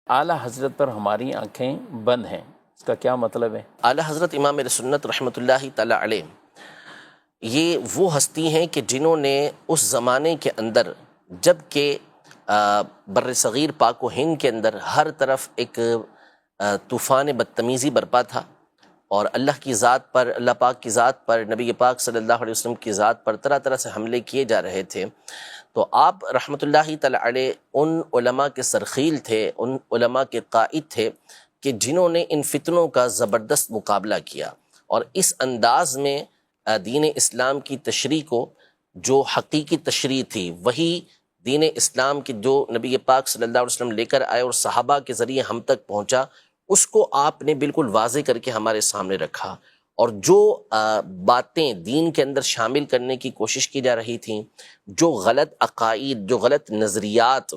اعلیٰ حضرت پر ہماری آنکھیں بند ہیں، اس کا کیا مطلب ہے؟ اعلیٰ حضرت امام اہل سنت رحمۃ اللہ تعالی علیہ یہ وہ ہستی ہیں کہ جنہوں نے اس زمانے کے اندر، جب کہ بر صغیر پاک و ہند کے اندر ہر طرف ایک طوفان بدتمیزی برپا تھا، اور اللہ کی ذات پر، اللہ پاک کی ذات پر، نبی پاک صلی اللہ علیہ وسلم کی ذات پر طرح طرح سے حملے کیے جا رہے تھے، تو آپ رحمۃ اللہ تعالی علیہ ان علماء کے سرخیل تھے، ان علماء کے قائد تھے کہ جنہوں نے ان فتنوں کا زبردست مقابلہ کیا، اور اس انداز میں دین اسلام کی تشریح کو، جو حقیقی تشریح تھی وہی دین اسلام کی جو نبی پاک صلی اللہ علیہ وسلم لے کر آئے اور صحابہ کے ذریعے ہم تک پہنچا، اس کو آپ نے بالکل واضح کر کے ہمارے سامنے رکھا، اور جو باتیں دین کے اندر شامل کرنے کی کوشش کی جا رہی تھیں، جو غلط عقائد، جو غلط نظریات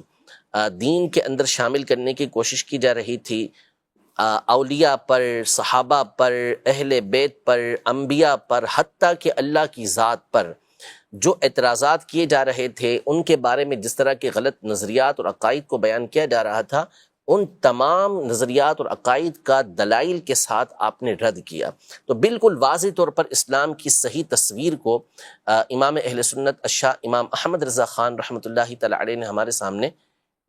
دین کے اندر شامل کرنے کی کوشش کی جا رہی تھی، اولیاء پر، صحابہ پر، اہل بیت پر، انبیاء پر، حتیٰ کہ اللہ کی ذات پر جو اعتراضات کیے جا رہے تھے، ان کے بارے میں جس طرح کے غلط نظریات اور عقائد کو بیان کیا جا رہا تھا، ان تمام نظریات اور عقائد کا دلائل کے ساتھ آپ نے رد کیا۔ تو بالکل واضح طور پر اسلام کی صحیح تصویر کو امام اہل سنت الشاہ امام احمد رضا خان رحمۃ اللہ تعالی علیہ نے ہمارے سامنے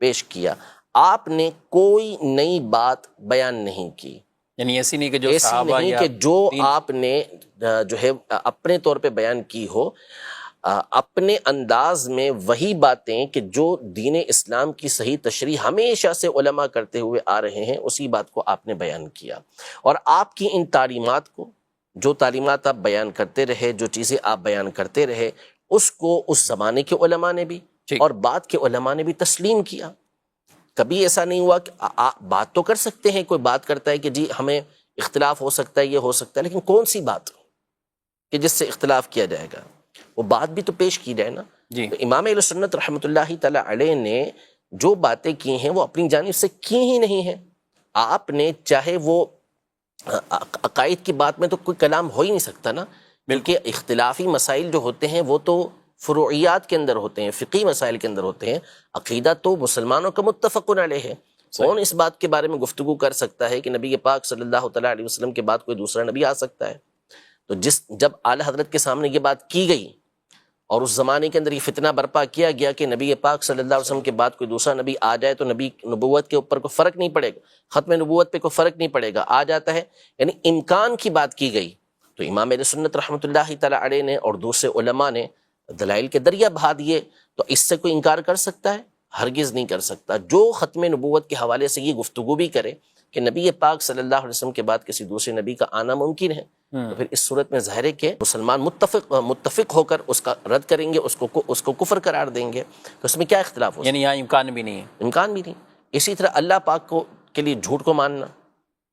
پیش کیا۔ آپ نے کوئی نئی بات بیان نہیں کی، یعنی ایسی نہیں کہ جو ایسی صحابہ نہیں یا کہ جو دین آپ نے جو ہے اپنے طور پہ بیان کی ہو، اپنے انداز میں وہی باتیں کہ جو دین اسلام کی صحیح تشریح ہمیشہ سے علماء کرتے ہوئے آ رہے ہیں، اسی بات کو آپ نے بیان کیا، اور آپ کی ان تعلیمات کو، جو تعلیمات آپ بیان کرتے رہے، جو چیزیں آپ بیان کرتے رہے، اس کو اس زمانے کے علماء نے بھی ٹھیک۔ اور بعد کے علماء نے بھی تسلیم کیا۔ کبھی ایسا نہیں ہوا کہ بات تو کر سکتے ہیں، کوئی بات کرتا ہے کہ جی ہمیں اختلاف ہو سکتا ہے، یہ ہو سکتا ہے، لیکن کون سی بات کہ جس سے اختلاف کیا جائے گا، وہ بات بھی تو پیش کی جائے نا۔ جی تو امام اہل سنت رحمۃ اللہ تعالی علیہ نے جو باتیں کی ہیں وہ اپنی جانب سے کی ہی نہیں ہیں۔ آپ نے چاہے وہ عقائد کی بات میں تو کوئی کلام ہو ہی نہیں سکتا نا، بلکہ اختلافی مسائل جو ہوتے ہیں وہ تو فروعیات کے اندر ہوتے ہیں، فقہی مسائل کے اندر ہوتے ہیں۔ عقیدہ تو مسلمانوں کا متفق علیہ ہے۔ کون اس بات کے بارے میں گفتگو کر سکتا ہے کہ نبی پاک صلی اللہ تعالیٰ علیہ وسلم کے بعد کوئی دوسرا نبی آ سکتا ہے؟ تو جب اعلیٰ حضرت کے سامنے یہ بات کی گئی، اور اس زمانے کے اندر یہ فتنہ برپا کیا گیا کہ نبی پاک صلی اللہ علیہ وسلم کے بعد کوئی دوسرا نبی آ جائے تو نبی نبوت کے اوپر کوئی فرق نہیں پڑے گا، ختم نبوت پہ کوئی فرق نہیں پڑے گا، آ جاتا ہے، یعنی امکان کی بات کی گئی، تو امام اہل سنت رحمۃ اللہ تعالی علیہ نے اور دوسرے علماء نے دلائل کے دریا بہا دیے، تو اس سے کوئی انکار کر سکتا ہے؟ ہرگز نہیں کر سکتا۔ جو ختم نبوت کے حوالے سے یہ گفتگو بھی کرے کہ نبی پاک صلی اللہ علیہ وسلم کے بعد کسی دوسرے نبی کا آنا ممکن ہے، تو پھر اس صورت میں ظاہر ہے کہ مسلمان متفق ہو کر اس کا رد کریں گے، اس کو کفر قرار دیں گے، تو اس میں کیا اختلاف ہو سکتا یعنی یہاں امکان بھی نہیں ہے؟ امکان بھی نہیں۔ اسی طرح اللہ پاک کے لیے جھوٹ کو ماننا،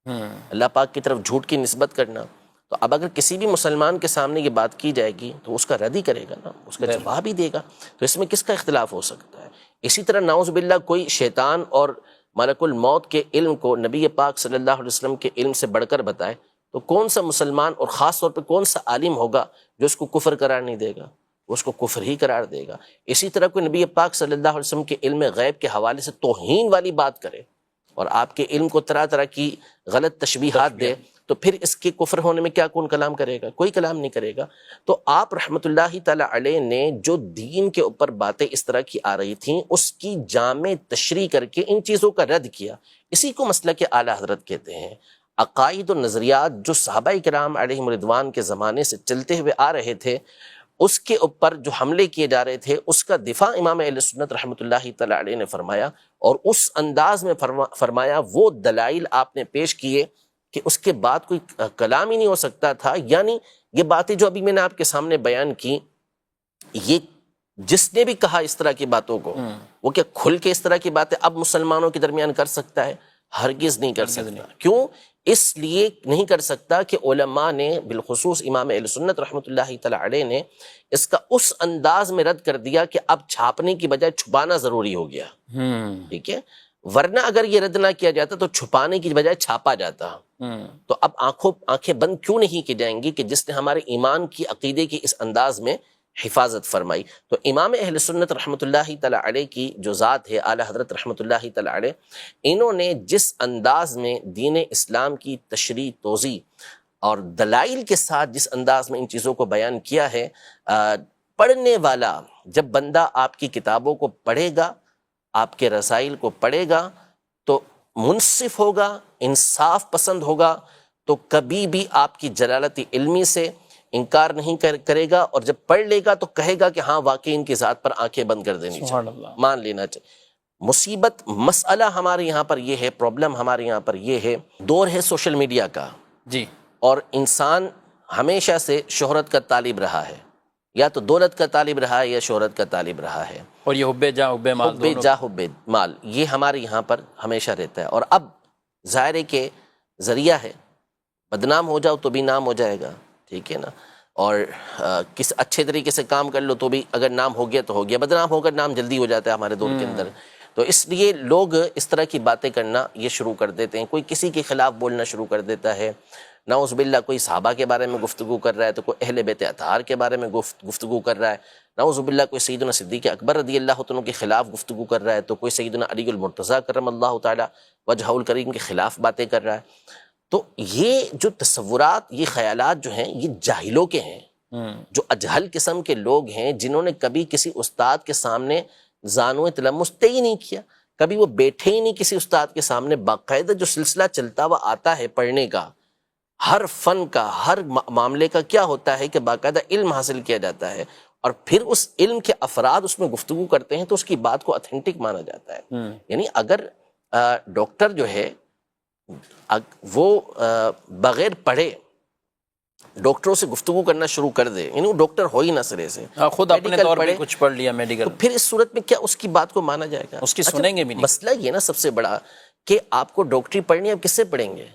ہے۔ اللہ پاک کی طرف جھوٹ کی نسبت کرنا، تو اب اگر کسی بھی مسلمان کے سامنے یہ بات کی جائے گی تو اس کا رد ہی کرے گا نا، اس کا جواب ہی دے گا، تو اس میں کس کا اختلاف ہو سکتا ہے؟ اسی طرح نعوذ باللہ کوئی شیطان اور ملک الموت کے علم کو نبی پاک صلی اللہ علیہ وسلم کے علم سے بڑھ کر بتائے، تو کون سا مسلمان اور خاص طور پہ کون سا عالم ہوگا جو اس کو کفر قرار نہیں دے گا؟ اس کو کفر ہی قرار دے گا۔ اسی طرح کوئی نبی پاک صلی اللہ علیہ وسلم کے علم غیب کے حوالے سے توہین والی بات کرے اور آپ کے علم کو طرح طرح کی غلط تشبیہات دے، تو پھر اس کے کفر ہونے میں کیا کون کلام کرے گا؟ کوئی کلام نہیں کرے گا۔ تو آپ رحمۃ اللہ تعالی علیہ نے جو دین کے اوپر باتیں اس طرح کی آ رہی تھیں، اس کی جامع تشریح کر کے ان چیزوں کا رد کیا۔ اسی کو مسلک اعلیٰ حضرت کہتے ہیں۔ عقائد و نظریات جو صحابہ کرام علیہم رضوان کے زمانے سے چلتے ہوئے آ رہے تھے، اس کے اوپر جو حملے کیے جا رہے تھے، اس کا دفاع امام اہل سنت رحمۃ اللہ تعالی علیہ نے فرمایا، اور اس انداز میں فرمایا، وہ دلائل آپ نے پیش کیے کہ اس کے بعد کوئی کلام ہی نہیں ہو سکتا تھا۔ یعنی یہ باتیں جو ابھی میں نے آپ کے سامنے بیان کی، یہ جس نے بھی کہا اس طرح کی باتوں کو، وہ کیا کھل کے اس طرح کی باتیں اب مسلمانوں کے درمیان کر سکتا ہے؟ ہرگز نہیں کر سکتا۔ کیوں؟ اس لیے نہیں کر سکتا کہ علماء نے، بالخصوص امام اہل سنت رحمۃ اللہ تعالی علیہ نے، اس کا اس انداز میں رد کر دیا کہ اب چھاپنے کی بجائے چھپانا ضروری ہو گیا۔ ٹھیک ہے، ورنہ اگر یہ رد نہ کیا جاتا تو چھپانے کی بجائے چھاپا جاتا۔ تو اب آنکھیں بند کیوں نہیں کی جائیں گی کہ جس نے ہمارے ایمان کی، عقیدے کی اس انداز میں حفاظت فرمائی. تو امام اہل سنت رحمۃ اللہ تعالیٰ علیہ کی جو ذات ہے اعلیٰ حضرت رحمۃ اللہ تعالیٰ علیہ، انہوں نے جس انداز میں دین اسلام کی تشریح توضیح اور دلائل کے ساتھ جس انداز میں ان چیزوں کو بیان کیا ہے، پڑھنے والا جب بندہ آپ کی کتابوں کو پڑھے گا، آپ کے رسائل کو پڑھے گا، تو منصف ہوگا، انصاف پسند ہوگا، تو کبھی بھی آپ کی جلالت علمی سے انکار نہیں کرے گا، اور جب پڑھ لے گا تو کہے گا کہ ہاں واقعی ان کی ذات پر آنکھیں بند کر دینی چاہیے، مان لینا چاہیے. مصیبت مسئلہ ہمارے یہاں پر یہ ہے، پرابلم ہمارے یہاں پر یہ ہے، دور ہے سوشل میڈیا کا، جی، اور انسان ہمیشہ سے شہرت کا طالب رہا ہے، یا تو دولت کا طالب رہا ہے یا شہرت کا طالب رہا ہے، اور یہ حب جاہ حب مال حب دونوں. جاہ حب مال یہ ہمارے یہاں پر ہمیشہ رہتا ہے. اور اب ظاہر ہے کہ ذریعہ ہے، بدنام ہو جاؤ تو بھی نام ہو جائے گا، ٹھیک ہے نا، اور کس اچھے طریقے سے کام کر لو تو بھی اگر نام ہو گیا تو ہو گیا، بدنام ہو کر نام جلدی ہو جاتا ہے ہمارے دور کے اندر. تو اس لیے لوگ اس طرح کی باتیں کرنا یہ شروع کر دیتے ہیں. کوئی کسی کے خلاف بولنا شروع کر دیتا ہے، نعوذ باللہ کوئی صحابہ کے بارے میں گفتگو کر رہا ہے، تو کوئی اہل بیت اطہار کے بارے میں گفتگو کر رہا ہے، نعوذ باللہ کوئی سیدنا صدیق اکبر رضی اللہ عنہ کے خلاف گفتگو کر رہا ہے، تو کوئی سیدنا علی المرتضیٰ کرم اللہ تعالی وجہہ الکریم کے خلاف باتیں کر رہا ہے. تو یہ جو تصورات، یہ خیالات جو ہیں، یہ جاہلوں کے ہیں، جو اجہل قسم کے لوگ ہیں، جنہوں نے کبھی کسی استاد کے سامنے زانو تلمس طے ہی نہیں کیا، کبھی وہ بیٹھے ہی نہیں کسی استاد کے سامنے. باقاعدہ جو سلسلہ چلتا ہوا آتا ہے پڑھنے کا، ہر فن کا، ہر معاملے کا کیا ہوتا ہے کہ باقاعدہ علم حاصل کیا جاتا ہے، اور پھر اس علم کے افراد اس میں گفتگو کرتے ہیں تو اس کی بات کو اتھینٹک مانا جاتا ہے. یعنی اگر ڈاکٹر جو ہے وہ بغیر پڑھے ڈاکٹروں سے گفتگو کرنا شروع کر دے، یعنی وہ ڈاکٹر ہو ہی نہ سرے سے، خود اپنے طور پہ کچھ پڑھ لیا میڈیکل، تو پھر اس صورت میں کیا اس کی بات کو مانا جائے گا؟ اس کی سنیں گے بھی نہیں. مسئلہ یہ نا سب سے بڑا کہ آپ کو ڈاکٹری پڑھنی ہے، آپ کس سے پڑھیں گے؟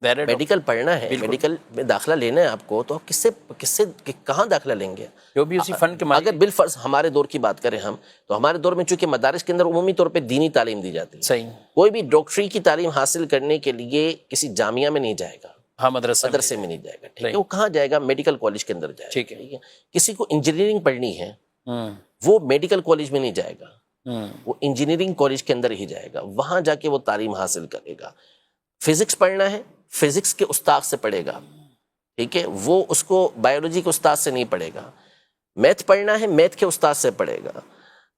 میڈیکل پڑھنا ہے، میڈیکل میں داخلہ لینا ہے آپ کو، تو آپ کس سے کہاں داخلہ لیں گے؟ جو بھی اسی فن کے اگر بالفرض ہمارے دور کی بات کریں ہم، تو ہمارے دور میں چونکہ مدارس کے اندر عمومی طور پہ دینی تعلیم دی جاتی ہے، صحیح، کوئی بھی ڈاکٹری کی تعلیم حاصل کرنے کے لیے کسی جامعہ میں نہیں جائے گا، ہاں مدرسے میں نہیں جائے گا، ٹھیک ہے، وہ کہاں جائے گا؟ میڈیکل کالج کے اندر جائے گا، ٹھیک ہے. کسی کو انجینئرنگ پڑھنی ہے، وہ میڈیکل کالج میں نہیں جائے گا، وہ انجینئرنگ کالج کے اندر ہی جائے گا، وہاں جا کے وہ تعلیم حاصل کرے گا. فزکس پڑھنا ہے، فزکس کے استاد سے پڑھے گا، ٹھیک ہے، وہ اس کو بایولوجی کے استاد سے نہیں پڑھے گا. میتھ پڑھنا ہے، میتھ کے استاد سے پڑھے گا.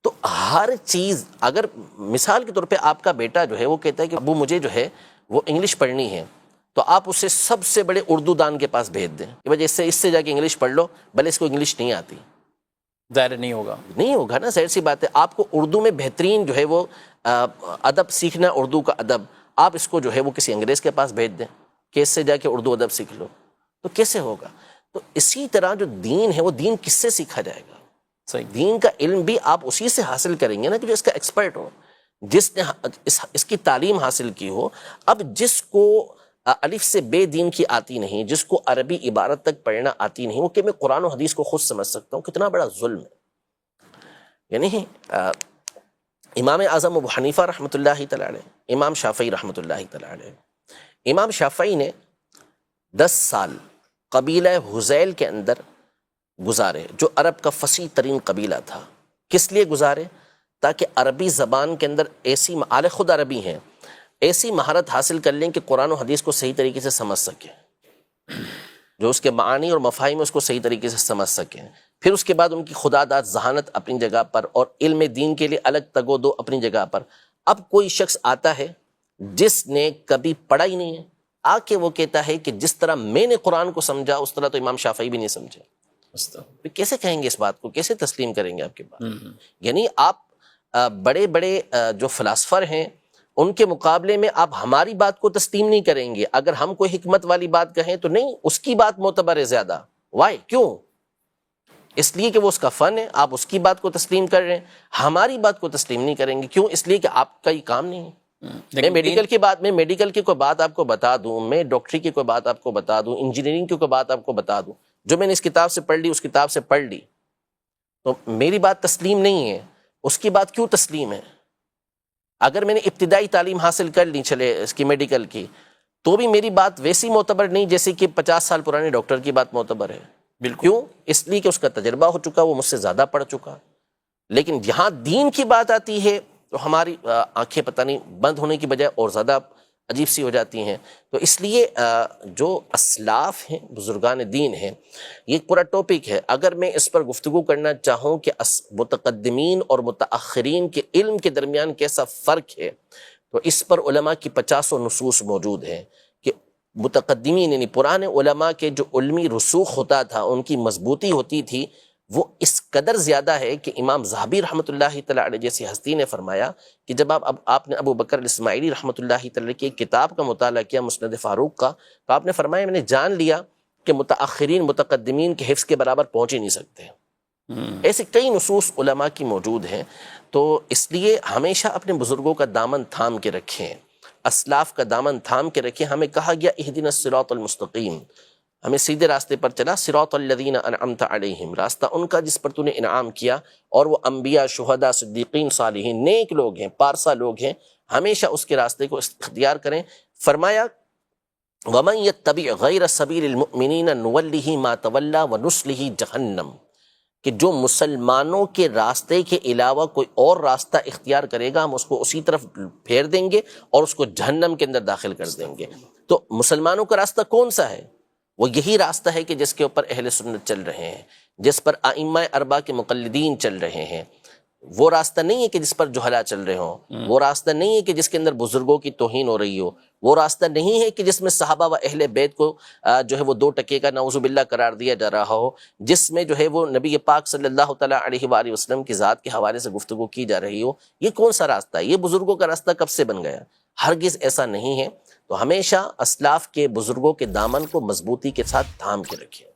تو ہر چیز، اگر مثال کے طور پہ آپ کا بیٹا جو ہے وہ کہتا ہے کہ ابو مجھے جو ہے وہ انگلش پڑھنی ہے، تو آپ اسے سب سے بڑے اردو دان کے پاس بھیج دیں کہ وجہ اس سے جا کے انگلش پڑھ لو، بھلے اس کو انگلش نہیں آتی، ظاہر نہیں ہوگا نا، ظاہر سی بات ہے. آپ کو اردو میں بہترین جو ہے وہ ادب سیکھنا، اردو کا ادب، آپ اس کو جو ہے وہ کسی انگریز کے پاس بھیج دیں کہ اس سے جا کے اردو ادب سیکھ لو، تو کیسے ہوگا؟ تو اسی طرح جو دین ہے وہ دین کس سے سیکھا جائے گا؟ صحیح، دین کا علم بھی آپ اسی سے حاصل کریں گے نا کہ جو اس کا ایکسپرٹ ہو، جس نے اس کی تعلیم حاصل کی ہو. اب جس کو الف سے بے دین کی آتی نہیں، جس کو عربی عبارت تک پڑھنا آتی نہیں، وہ کہ میں قرآن و حدیث کو خود سمجھ سکتا ہوں، کتنا بڑا ظلم ہے. یعنی امام اعظم ابو حنیفہ رحمۃ اللہ تعالی علیہ، امام شافعی رحمۃ اللہ تعالی علیہ، امام شافعی نے 10 سال قبیلہ حذیل کے اندر گزارے، جو عرب کا فصیح ترین قبیلہ تھا. کس لیے گزارے؟ تاکہ عربی زبان کے اندر ایسی اعلی خود عربی ہیں، ایسی مہارت حاصل کر لیں کہ قرآن و حدیث کو صحیح طریقے سے سمجھ سکیں، جو اس کے معانی اور مفاہیم ہے اس کو صحیح طریقے سے سمجھ سکیں. پھر اس کے بعد ان کی خداداد ذہانت اپنی جگہ پر، اور علم دین کے لیے الگ تگ و دو اپنی جگہ پر. اب کوئی شخص آتا ہے جس نے کبھی پڑھا ہی نہیں ہے، آ کے وہ کہتا ہے کہ جس طرح میں نے قرآن کو سمجھا اس طرح تو امام شافعی بھی نہیں سمجھے. کیسے کہیں گے اس بات کو؟ کیسے تسلیم کریں گے آپ کی بات؟ یعنی آپ بڑے بڑے جو فلاسفر ہیں ان کے مقابلے میں آپ ہماری بات کو تسلیم نہیں کریں گے. اگر ہم کوئی حکمت والی بات کہیں تو نہیں، اس کی بات معتبر ہے زیادہ. وائی؟ کیوں؟ اس لیے کہ وہ اس کا فن ہے، آپ اس کی بات کو تسلیم کر رہے ہیں، ہماری بات کو تسلیم نہیں کریں گے. کیوں؟ اس لیے کہ آپ کا یہ کام نہیں ہے. میں میڈیکل کی کوئی بات آپ کو بتا دوں، میں ڈاکٹری کی کوئی بات آپ کو بتا دوں، انجینئرنگ کی کوئی بات آپ کو بتا دوں، جو میں نے اس کتاب سے پڑھ لی اس کتاب سے پڑھ لی، تو میری بات تسلیم نہیں ہے. اس کی بات کیوں تسلیم ہے؟ اگر میں نے ابتدائی تعلیم حاصل کر لی چلے اس کی میڈیکل کی، تو بھی میری بات ویسی معتبر نہیں جیسے کہ 50 سال پرانے ڈاکٹر کی بات معتبر ہے. بالکل کیوں؟ اس لیے کہ اس کا تجربہ ہو چکا، وہ مجھ سے زیادہ پڑھ چکا. لیکن جہاں دین کی بات آتی ہے تو ہماری آنکھیں پتہ نہیں بند ہونے کی بجائے اور زیادہ عجیب سی ہو جاتی ہیں. تو اس لیے جو اسلاف ہیں، بزرگان دین ہیں، یہ ایک پورا ٹاپک ہے. اگر میں اس پر گفتگو کرنا چاہوں کہ متقدمین اور متاخرین کے علم کے درمیان کیسا فرق ہے، تو اس پر علماء کی 50 نصوص موجود ہیں کہ متقدمین یعنی پرانے علماء کے جو علمی رسوخ ہوتا تھا، ان کی مضبوطی ہوتی تھی، وہ اس قدر زیادہ ہے کہ امام ذہبی رحمۃ اللہ تعالیٰ علیہ جیسی ہستی نے فرمایا کہ جب آپ نے ابو بکر الاسماعیلی رحمۃ اللہ تعالیٰ کی ایک کتاب کا مطالعہ کیا، مسند فاروق کا، تو آپ نے فرمایا میں نے جان لیا کہ متاخرین متقدمین کے حفظ کے برابر پہنچ ہی نہیں سکتے. ایسے کئی نصوص علماء کی موجود ہیں. تو اس لیے ہمیشہ اپنے بزرگوں کا دامن تھام کے رکھیں، اسلاف کا دامن تھام کے رکھیں. ہمیں کہا گیا اہدنا الصراط المستقیم، ہمیں سیدھے راستے پر چلا. صراط الذین انعمت علیہم، راستہ ان کا جس پر تو نے انعام کیا، اور وہ انبیاء، شہداء، صدیقین، صالحین، نیک لوگ ہیں، پارسا لوگ ہیں. ہمیشہ اس کے راستے کو اختیار کریں. فرمایا وَمَن يَتَّبِعْ غَيْرَ سَبِيلِ الْمُؤْمِنِينَ نُوَلِّهِ مَا تَوَلَّى وَنُصْلِهِ جَهَنَّمَ، کہ جو مسلمانوں کے راستے کے علاوہ کوئی اور راستہ اختیار کرے گا، ہم اس کو اسی طرف پھیر دیں گے اور اس کو جہنم کے اندر داخل کر دیں گے. تو مسلمانوں کا راستہ کون سا ہے؟ وہ یہی راستہ ہے کہ جس کے اوپر اہل سنت چل رہے ہیں، جس پر ائمہ اربعہ کے مقلدین چل رہے ہیں. وہ راستہ نہیں ہے کہ جس پر جہلا چل رہے ہوں، وہ راستہ نہیں ہے کہ جس کے اندر بزرگوں کی توہین ہو رہی ہو، وہ راستہ نہیں ہے کہ جس میں صحابہ و اہل بیت کو جو ہے وہ 2 ٹکے کا نعوذ باللہ قرار دیا جا رہا ہو، جس میں جو ہے وہ نبی پاک صلی اللہ تعالیٰ علیہ وآلہ وسلم کی ذات کے حوالے سے گفتگو کی جا رہی ہو. یہ کون سا راستہ ہے؟ یہ بزرگوں کا راستہ کب سے بن گیا؟ ہرگز ایسا نہیں ہے. تو ہمیشہ اسلاف کے بزرگوں کے دامن کو مضبوطی کے ساتھ تھام کے رکھیں.